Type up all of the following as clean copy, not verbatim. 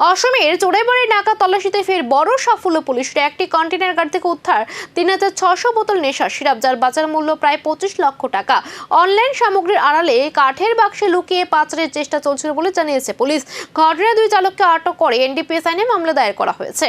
অসমের চোরাইবাড়ি নাকা তল্লাশিতে ফের বড় সাফল্য পুলিশের। একটি কন্টেইনার গাড়ি থেকে উদ্ধার ৩৬০০ বোতল নেশা সিরাপ, যার বাজার মূল্য প্রায় ২৫ লক্ষ টাকা। অনলাইন সামগ্রীর আড়ালে কাঠের বাক্সে লুকিয়ে পাচারের চেষ্টা চলছিল বলে জানিয়েছে পুলিশ। ঘটনায় ২ চালককে আটক করে এনডিপিএস আইনে মামলা দায়ের করা হয়েছে।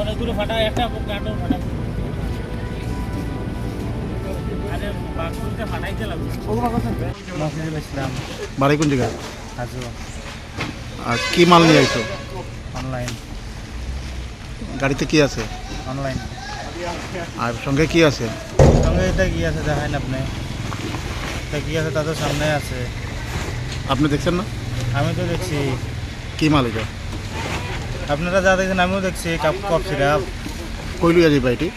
অনেকগুলো ফাটা, একটা কার্টন ফাটা। আরে বাক্সটা ফাটাইতে লাগবে। মাসুদুল ইসলাম। বাড়ি কোন জায়গা? হাজু। আর কি মাল নিয়ে আইছো? অনলাইন। গাড়িতে কি আছে? অনলাইন। আর সঙ্গে কি আছে? সঙ্গে এটা কি আছে দেখাই না আপনি? এটা কি আছে তাদের সামনে আছে। আপনি দেখছেন না? আমি তো দেখছি। কি মাল এটা? আপনারা যা দেখছেন আমিও দেখছি। Cough syrup. কই লইয়া যাইবা এটি?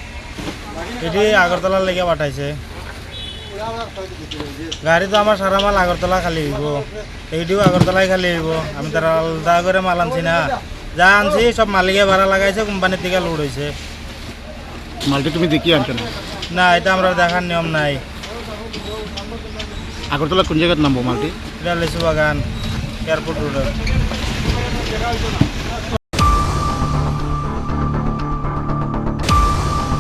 এটি আগরতলার লেগে পাঠাইছে। গাড়ি তো আমার সারা মাল আগরতলা খালি হইব, এইটিও আগরতলায় খালি হইব। আমি তারা আলাদা করে মাল আনছি না, যা আনছি সব মালিকে ভাড়া লাগাইছে, কোম্পানির থেকে লোড হয়েছে। মালটি তুমি দেখিয়ে আনছো না? না, এটা আমরা দেখার নিয়ম নাই। আগরতলা কোন জায়গার নামবো মালটি? এটা লিচু বাগান, এয়ারপোর্ট রোড।